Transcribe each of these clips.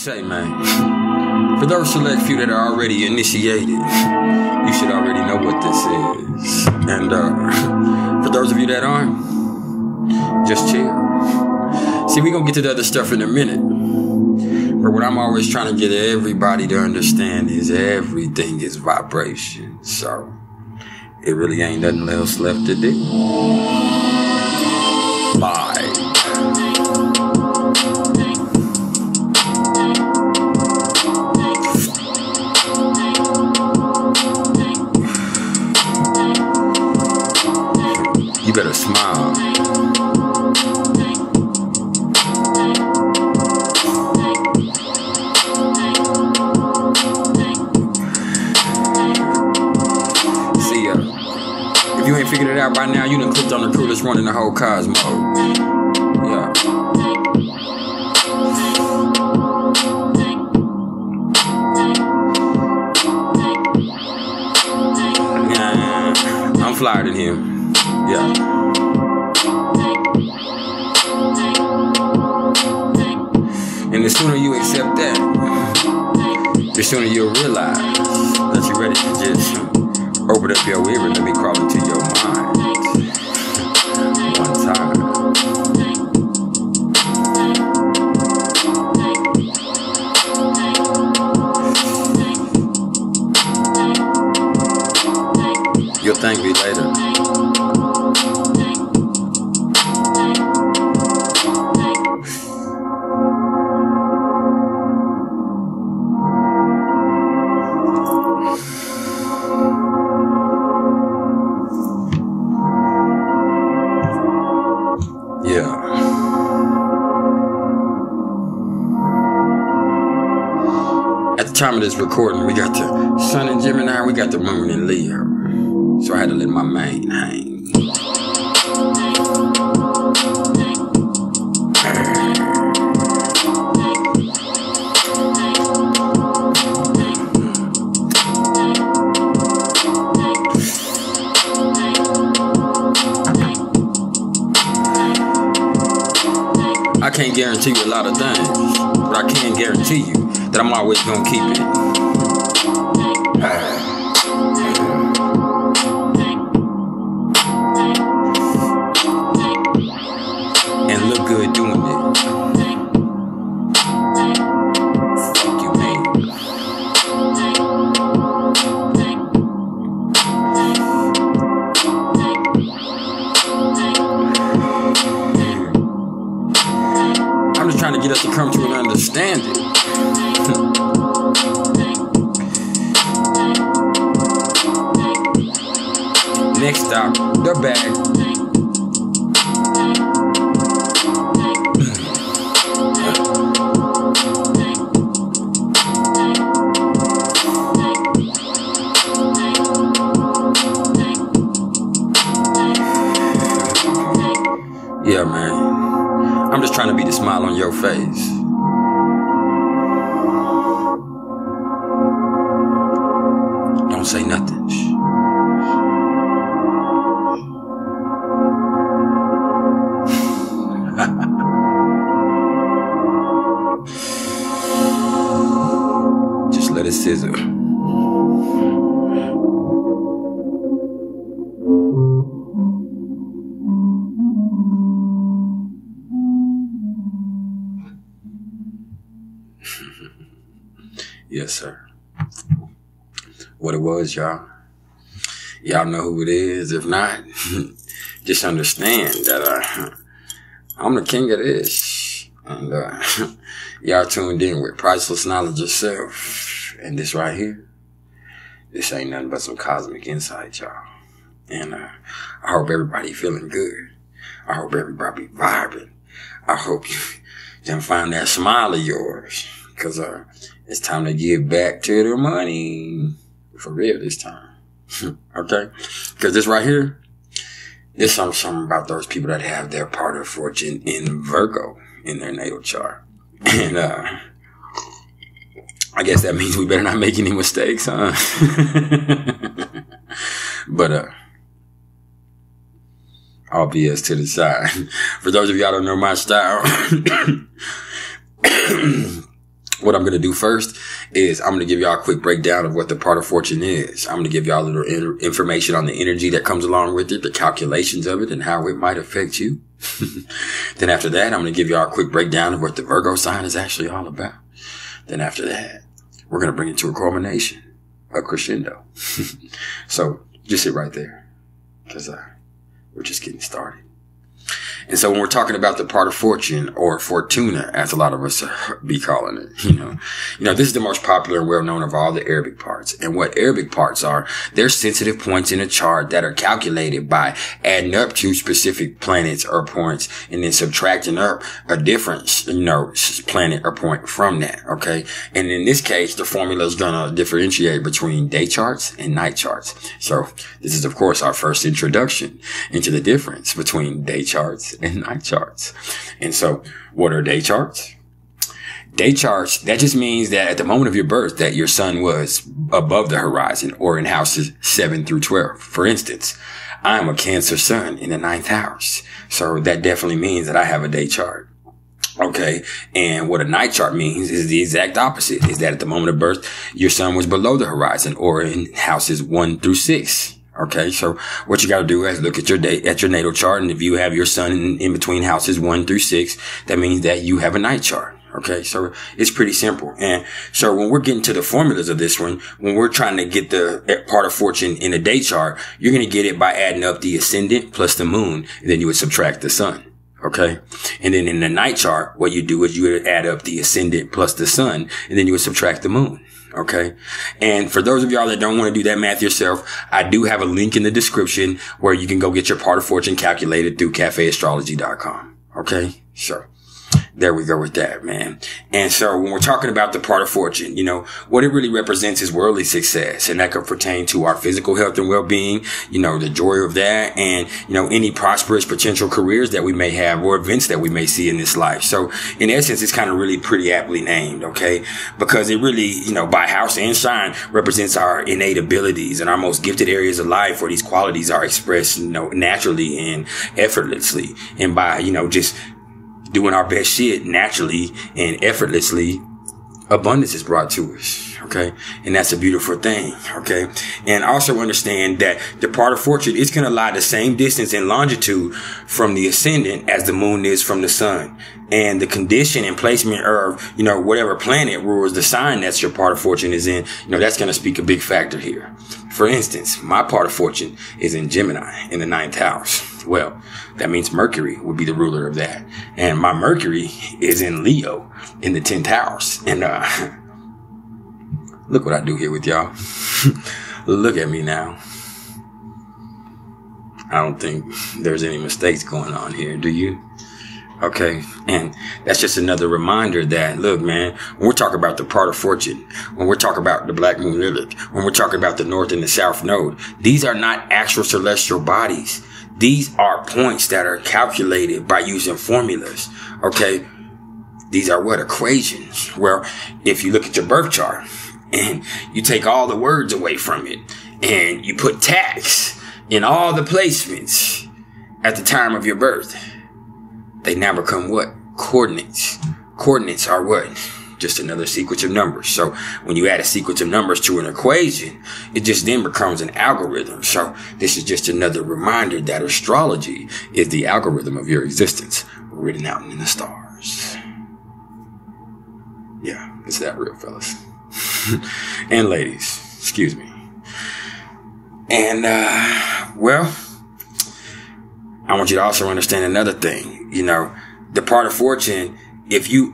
say, man, for those select few that are already initiated, you should already know what this is. And for those of you that aren't, just chill. See, we're going to get to the other stuff in a minute. But what I'm always trying to get everybody to understand is everything is vibration. So it really ain't nothing else left to do. Bye. You better smile. See, if you ain't figured it out by now, you done clicked on the crew that's running the whole cosmos. Yeah. I'm flyer than him. Yeah. And the sooner you accept that, the sooner you'll realize that you're ready to just open up your ear and let me crawl into your mind. One time. You'll thank me later. At the time of this recording, we got the sun in Gemini, we got the moon in Leo. So I had to let my mane hang. I can't guarantee you a lot of things, but I can guarantee you that I'm always gonna keep it. And look good doing it. Fuck you, man. I'm just trying to get us to come to an understanding. Next stop, the bag. Yeah, man. I'm just trying to be the smile on your face. Don't say nothing. Just let it sizzle. Yes, sir. What it was, y'all. Y'all know who it is. If not, just understand that I'm the king of this. And y'all tuned in with priceless knowledge of self. And this right here, this ain't nothing but some cosmic insight, y'all. And I hope everybody feeling good. I hope everybody vibing. I hope you can find that smile of yours. Because it's time to give back to the money. For real this time. Okay? Because this right here, there's something about those people that have their part of fortune in Virgo in their natal chart. And I guess that means we better not make any mistakes, huh? But all BS to the side. For those of y'all who don't know my style, What I'm going to do first is I'm going to give y'all a quick breakdown of what the part of fortune is. I'm going to give y'all a little information on the energy that comes along with it, the calculations of it, and how it might affect you. Then after that, I'm going to give y'all a quick breakdown of what the Virgo sign is actually all about. Then after that, we're going to bring it to a culmination, a crescendo. So just sit right there, because we're just getting started. And so when we're talking about the part of fortune, or fortuna, as a lot of us be calling it, you know, this is the most popular and well known of all the Arabic parts. And what Arabic parts are, they're sensitive points in a chart that are calculated by adding up two specific planets or points and then subtracting up a different, planet or point from that. Okay. And in this case, the formula is going to differentiate between day charts and night charts. So this is, of course, our first introduction into the difference between day charts and night charts. And so what are day charts? Day charts, that just means that at the moment of your birth that your sun was above the horizon, or in houses 7 through 12. For instance, I'm a Cancer sun in the 9th house. So that definitely means that I have a day chart. Okay. And what a night chart means is the exact opposite, is that at the moment of birth, your sun was below the horizon, or in houses 1 through 6. Okay, so what you got to do is look at your natal chart, and if you have your sun in between houses 1 through 6, that means that you have a night chart. Okay, so it's pretty simple. And so when we're getting to the formulas of this one, when we're trying to get the part of fortune in a day chart, you're going to get it by adding up the ascendant plus the moon, and then you would subtract the sun. Okay. And then in the night chart, what you do is you would add up the ascendant plus the sun, and then you would subtract the moon. Okay. And for those of y'all that don't want to do that math yourself, I do have a link in the description where you can go get your part of fortune calculated through cafeastrology.com. Okay. So there we go with that, man. And so when we're talking about the part of fortune, what it really represents is worldly success. And that could pertain to our physical health and well-being, the joy of that, and, any prosperous potential careers that we may have, or events that we may see in this life. So in essence, it's kind of really pretty aptly named, okay? Because it really, by house and sign, represents our innate abilities and our most gifted areas of life, where these qualities are expressed, naturally and effortlessly. And by, just doing our best shit naturally and effortlessly, abundance is brought to us. Okay. And that's a beautiful thing. Okay. And also understand that the part of fortune is going to lie the same distance in longitude from the ascendant as the moon is from the sun. And the condition and placement of, whatever planet rules the sign that's your part of fortune is in, that's going to speak a big factor here. For instance, my part of fortune is in Gemini in the 9th house. Well, that means Mercury would be the ruler of that. And my Mercury is in Leo in the 10th house. And, look what I do here with y'all. Look at me now. I don't think there's any mistakes going on here. Do you? Okay. And that's just another reminder that, look, man, when we're talking about the part of fortune, when we're talking about the black moon lilic, when we're talking about the north and the south node, these are not actual celestial bodies. These are points that are calculated by using formulas. Okay. These are what? Equations. Well, if you look at your birth chart and you take all the words away from it and you put tax in all the placements at the time of your birth, they now become what? Coordinates. Coordinates are what? Just another sequence of numbers. So when you add a sequence of numbers to an equation, it just then becomes an algorithm. So this is just another reminder that astrology is the algorithm of your existence written out in the stars. Yeah, it's that real, fellas. And ladies, excuse me. And, well, I want you to also understand another thing. The part of fortune, if you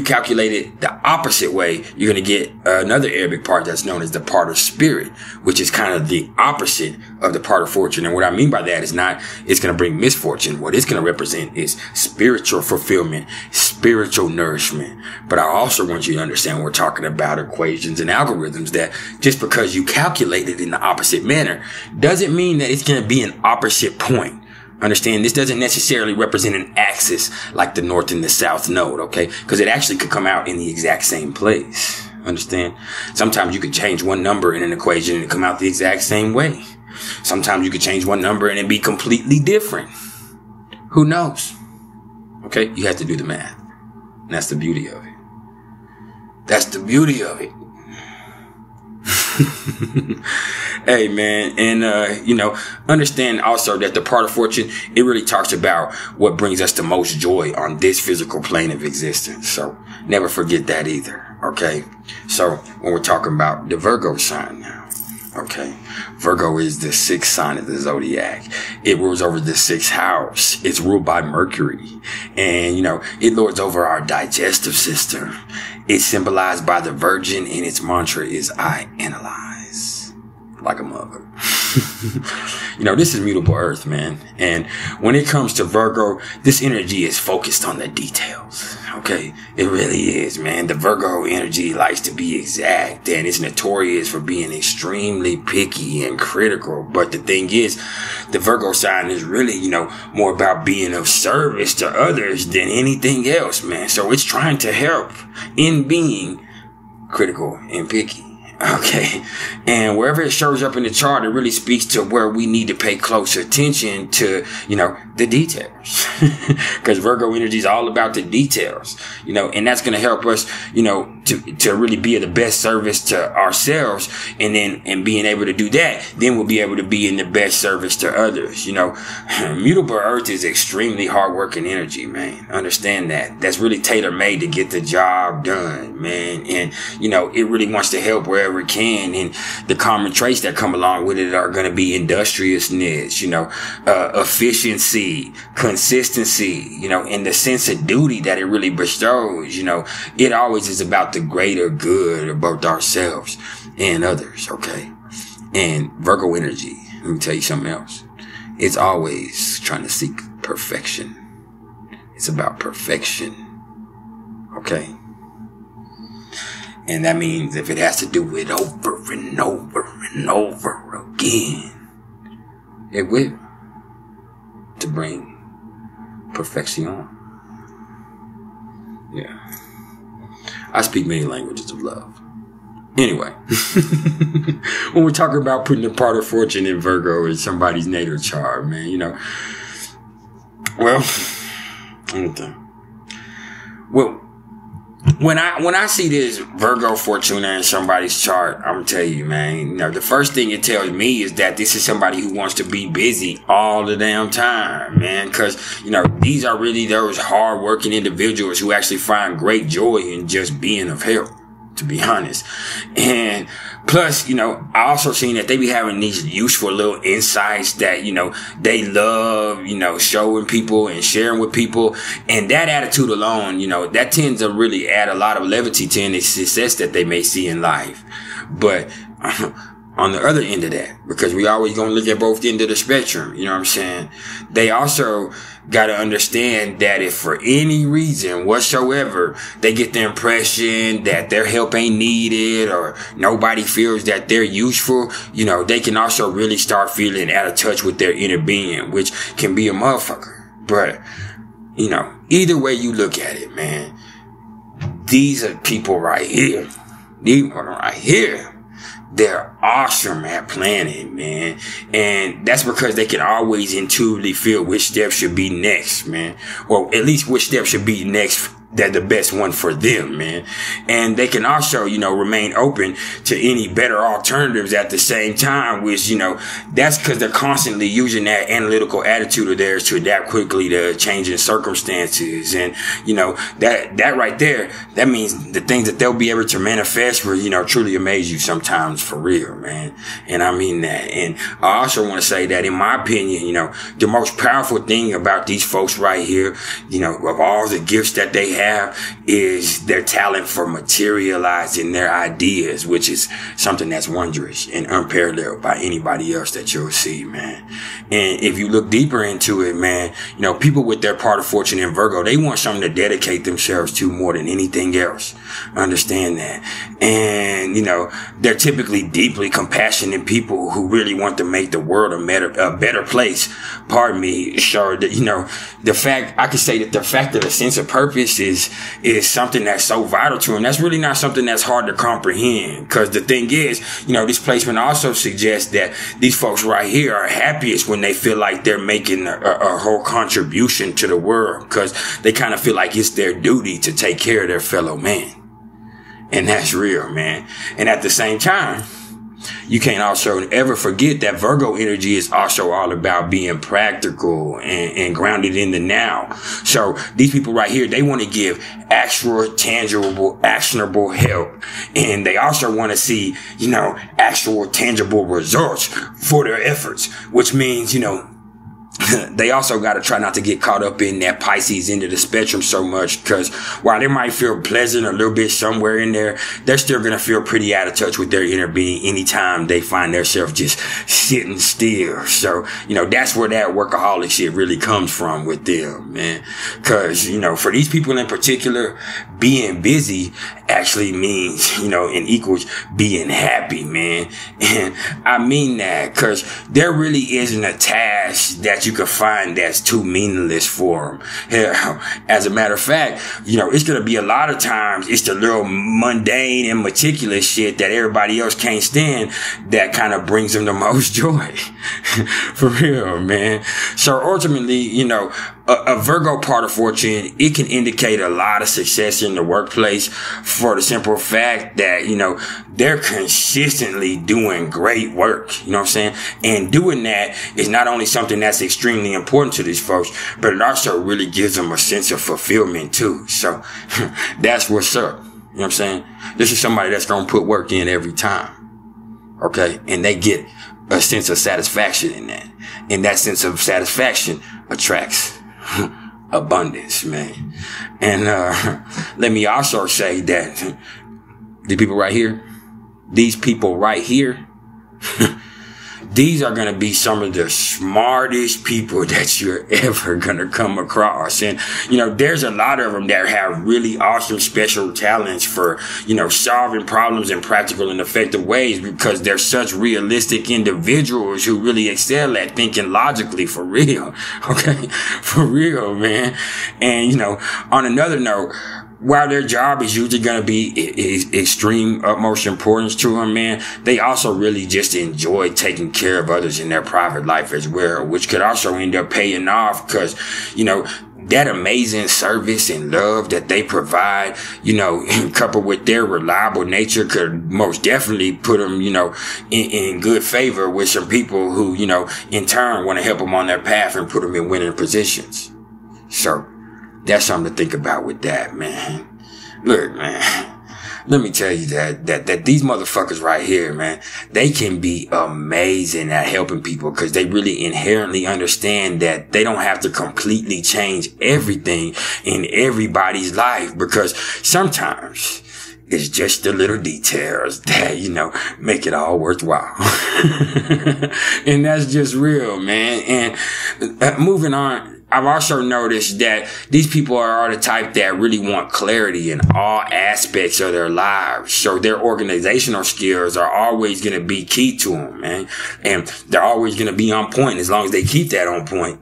calculate it the opposite way, you're going to get another Arabic part that's known as the part of spirit, which is kind of the opposite of the part of fortune. And what I mean by that is not it's going to bring misfortune. What it's going to represent is spiritual fulfillment, spiritual nourishment. But I also want you to understand when we're talking about equations and algorithms that just because you calculate it in the opposite manner doesn't mean that it's going to be an opposite point. Understand, this doesn't necessarily represent an axis like the north and the south node, okay? Because it actually could come out in the exact same place. Understand? Sometimes you could change one number in an equation and it come out the exact same way. Sometimes you could change one number and it be completely different. Who knows? Okay? You have to do the math. And that's the beauty of it. That's the beauty of it. Hey man, and you know, understand also that the part of fortune, it really talks about what brings us the most joy on this physical plane of existence. So never forget that either. Okay, so when we're talking about the Virgo sign now, okay, Virgo is the 6th sign of the zodiac. It rules over the 6th house. It's ruled by Mercury, and you know, it lords over our digestive system. It's symbolized by the Virgin, and its mantra is I analyze like a mother. You know, this is mutable earth, man. And when it comes to Virgo, this energy is focused on the details. Okay, it really is, man. The Virgo energy likes to be exact, and it's notorious for being extremely picky and critical. But the thing is, the Virgo sign is really, you know, more about being of service to others than anything else, man. So it's trying to help in being critical and picky. Okay. And wherever it shows up in the chart, it really speaks to where we need to pay close attention to, you know, the details. Because Virgo energy is all about the details, you know, and that's going to help us, you know, to really be of the best service to ourselves. And being able to do that, then we'll be able to be in the best service to others. You know, mutable earth is extremely hardworking energy, man. Understand that. That's really tailor made to get the job done, man. And, you know, it really wants to help wherever it can. And the common traits that come along with it are going to be industriousness, you know, efficiency, consistency, you know, and the sense of duty that it really bestows. You know, it always is about the greater good of both ourselves and others. Okay. And Virgo energy, let me tell you something else. It's always trying to seek perfection. It's about perfection. Okay. And that means if it has to do it over and over and over again, it will, to bring perfection. Yeah. I speak many languages of love. Anyway, when we're talking about putting a part of fortune in Virgo in somebody's natal chart, man, you know, well, when I see this Virgo Fortuna in somebody's chart, I'm gonna tell you, man, you know, the first thing it tells me is that this is somebody who wants to be busy all the damn time, man. Cause, you know, these are really those hardworking individuals who actually find great joy in just being of help, to be honest. And plus, you know, I also seen that they be having these useful little insights that, you know, they love, you know, showing people and sharing with people. And that attitude alone, you know, that tends to really add a lot of levity to any success that they may see in life. But on the other end of that, because we always gonna look at both ends of the spectrum, you know what I'm saying? They also gotta understand that if for any reason whatsoever they get the impression that their help ain't needed or nobody feels that they're useful, you know, they can also really start feeling out of touch with their inner being, which can be a motherfucker. But, you know, either way you look at it, man, these are people right here. These people right here. They're awesome at planning, man. And that's because they can always intuitively feel which step should be next, man. Or at least which step should be next, that the best one for them, man. And they can also, you know, remain open to any better alternatives at the same time, which, you know, that's because they're constantly using that analytical attitude of theirs to adapt quickly to changing circumstances. And, you know, that right there, that means the things that they'll be able to manifest will, you know, truly amaze you sometimes, for real, man. And I mean that. And I also want to say that in my opinion, you know, the most powerful thing about these folks right here, you know, of all the gifts that they have, is their talent for materializing their ideas, which is something that's wondrous and unparalleled by anybody else that you'll see, man. And if you look deeper into it, man, you know, people with their part of fortune in Virgo, they want something to dedicate themselves to more than anything else. Understand that. And, you know, they're typically deeply compassionate people who really want to make the world a better place. Pardon me. So that, you know, I could say that the fact that a sense of purpose is something that's so vital to them. That's really not something that's hard to comprehend. Cause the thing is, you know, this placement also suggests that these folks right here are happiest when they feel like they're making a whole contribution to the world. Cause they kind of feel like it's their duty to take care of their fellow man. And that's real, man. And at the same time, you can't also ever forget that Virgo energy is also all about being practical and grounded in the now. So these people right here, they want to give actual, tangible, actionable help. And they also want to see, you know, actual, tangible results for their efforts, which means, you know, they also got to try not to get caught up in that Pisces end of the spectrum so much, because while they might feel pleasant a little bit somewhere in there, they're still going to feel pretty out of touch with their inner being anytime they find themselves just sitting still. So, you know, that's where that workaholic shit really comes from with them, man. Because, you know, for these people in particular, being busy actually means, you know, and equals being happy, man. And I mean that because there really isn't a task that you could find that's too meaningless for them. Hell, as a matter of fact, you know, it's going to be a lot of times it's the little mundane and meticulous shit that everybody else can't stand that kind of brings them the most joy. For real, man. So ultimately, you know, a Virgo part of fortune, it can indicate a lot of success in the workplace for the simple fact that, you know, they're consistently doing great work. You know what I'm saying? And doing that is not only something that's extremely important to these folks, but it also really gives them a sense of fulfillment too. So that's what's up. You know what I'm saying? This is somebody that's going to put work in every time. Okay. And they get a sense of satisfaction in that. And that sense of satisfaction attracts abundance, man. And let me also say that these people right here, these are going to be some of the smartest people that you're ever going to come across. And, you know, there's a lot of them that have really awesome special talents for, you know, solving problems in practical and effective ways because they're such realistic individuals who really excel at thinking logically, for real. Okay. For real, man. And, you know, on another note, while their job is usually going to be extreme utmost importance to them, man, they also really just enjoy taking care of others in their private life as well, which could also end up paying off because, you know, that amazing service and love that they provide, you know, coupled with their reliable nature could most definitely put them, you know, in good favor with some people who, you know, in turn want to help them on their path and put them in winning positions. So that's something to think about with that, man. Look, man, let me tell you that these motherfuckers right here, man, they can be amazing at helping people because they really inherently understand that they don't have to completely change everything in everybody's life because sometimes it's just the little details that, you know, make it all worthwhile. And that's just real, man. And moving on, I've also noticed that these people are the type that really want clarity in all aspects of their lives. So their organizational skills are always going to be key to them, man. And they're always going to be on point as long as they keep that on point.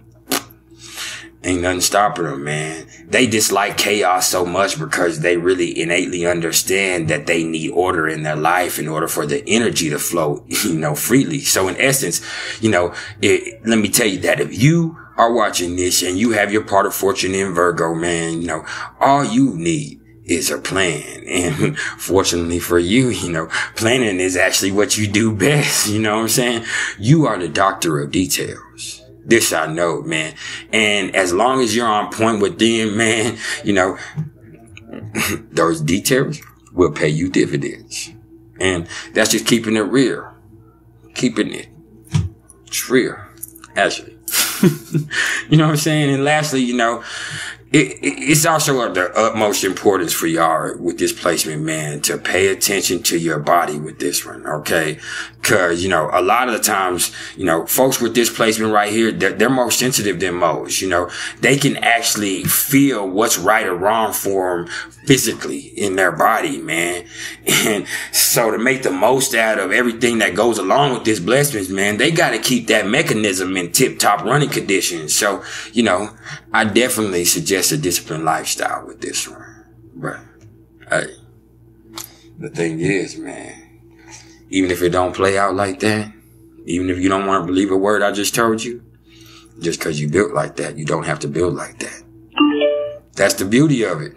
Ain't nothing stopping them, man. They dislike chaos so much because they really innately understand that they need order in their life in order for the energy to flow, you know, freely. So in essence, you know, let me tell you that if you are watching this and you have your part of fortune in Virgo, man, you know, all you need is a plan. And fortunately for you, you know, planning is actually what you do best. You know what I'm saying? You are the doctor of details. This I know, man. And as long as you're on point with them, man, you know, those details will pay you dividends. And that's just keeping it real. Keeping it real, actually. You know what I'm saying? And lastly, you know, it's also of the utmost importance for y'all with this placement, man, to pay attention to your body with this one, okay? Cause, you know, a lot of the times, you know, folks with this placement right here, they're more sensitive than most, you know. They can actually feel what's right or wrong for them physically in their body, man. And so to make the most out of everything that goes along with this blessings, man, they got to keep that mechanism in tip-top running conditions. So, you know, I definitely suggest a disciplined lifestyle with this one. But, hey, the thing is, man, even if it don't play out like that, even if you don't want to believe a word I just told you, just because you built like that, you don't have to build like that. That's the beauty of it.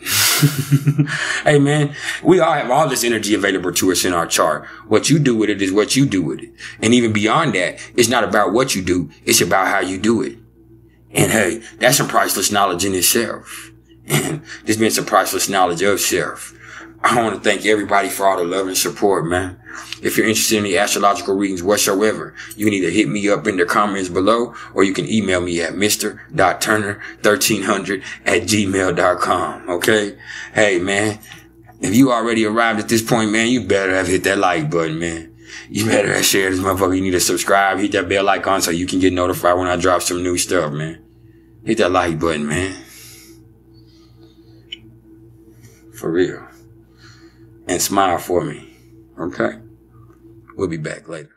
Hey man, we all have all this energy available to us in our chart. What you do with it is what you do with it. And even beyond that, it's not about what you do. It's about how you do it. And hey, that's some priceless knowledge in itself. And there's been some priceless knowledge of self. I want to thank everybody for all the love and support, man. If you're interested in the astrological readings whatsoever, you can either hit me up in the comments below, or you can email me at mr.turner1300@gmail.com. Okay? Hey, man, if you already arrived at this point, man, you better have hit that like button, man. You better have shared this motherfucker. You need to subscribe, hit that bell icon so you can get notified when I drop some new stuff, man. Hit that like button, man. For real. And smile for me. Okay? We'll be back later.